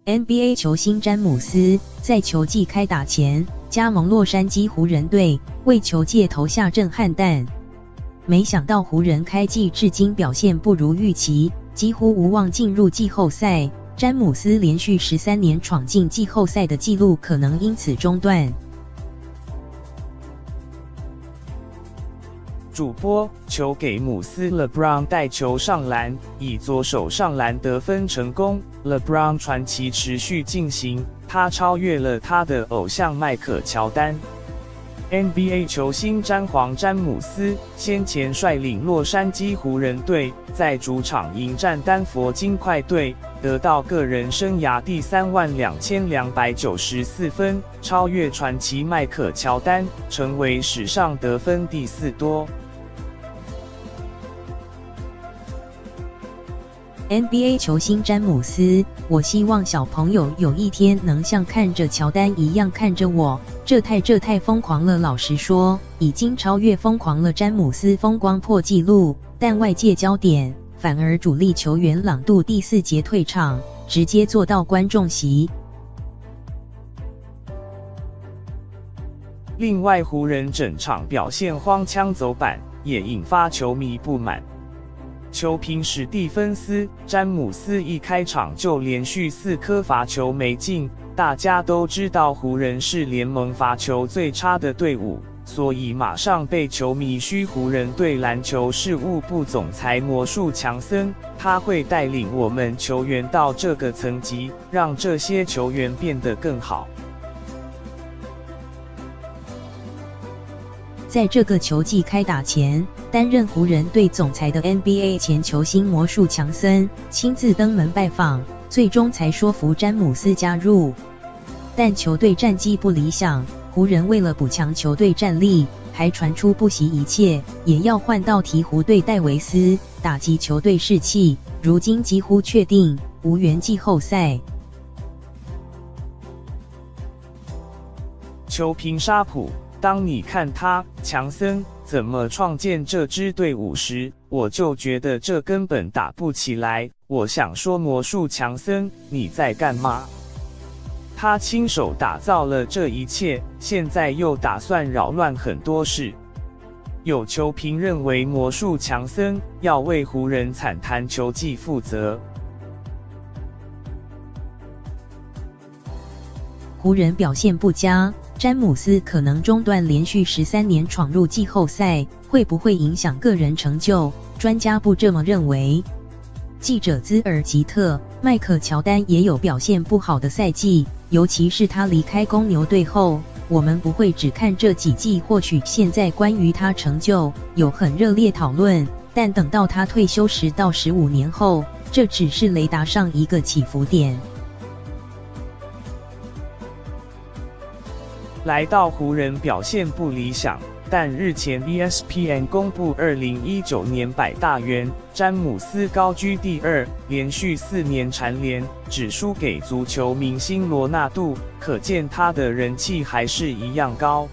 NBA 球星詹姆斯在球季开打前加盟洛杉矶湖人队，为球界投下震撼弹。没想到湖人开季至今表现不如预期，几乎无望进入季后赛。詹姆斯连续13年闯进季后赛的纪录可能因此中断。主播球给姆斯 ，LeBron 带球上篮，以左手上篮得分成功。LeBron 传奇持续进行，他超越了他的偶像迈克乔丹。NBA 球星詹姆斯先前率领洛杉矶湖人队在主场迎战丹佛金块队，得到个人生涯第32294分，超越传奇迈克乔丹，成为史上得分第4多。NBA 球星詹姆斯，我希望小朋友有一天能像看着乔丹一样看着我，这太疯狂了。老实说，已经超越疯狂了。詹姆斯风光破纪录，但外界焦点反而主力球员朗度第4节退场，直接坐到观众席。另外，湖人整场表现荒腔走板，也引发球迷不满。球评史蒂芬斯，詹姆斯一开场就连续4颗罚球没进，大家都知道湖人是联盟罚球最差的队伍，所以马上被球迷嘘湖人队篮球事务部总裁魔术强森，他会带领我们球员到这个层级，让这些球员变得更好。在这个球季开打前，担任湖人队总裁的 NBA 前球星魔术强森亲自登门拜访，最终才说服詹姆斯加入。但球队战绩不理想，湖人为了补强球队战力，还传出不惜一切也要换到鹈鹕队戴维斯，打击球队士气。如今几乎确定无缘季后赛。球评沙普，当你看他强森怎么创建这支队伍时，我就觉得这根本打不起来。我想说，魔术强森，你在干嘛？他亲手打造了这一切，现在又打算扰乱很多事。有球评认为，魔术强森要为湖人惨淡球季负责。湖人表现不佳，詹姆斯可能中断连续13年闯入季后赛，会不会影响个人成就？专家不这么认为。记者兹尔吉特，迈克乔丹也有表现不好的赛季，尤其是他离开公牛队后，我们不会只看这几季，或许现在关于他成就有很热烈讨论，但等到他退休10到15年后，这只是雷达上一个起伏点。来到湖人表现不理想，但日前 ESPN 公布2019年100大员，詹姆斯高居第2，连续4年蝉联，只输给足球明星罗纳度，可见他的人气还是一样高。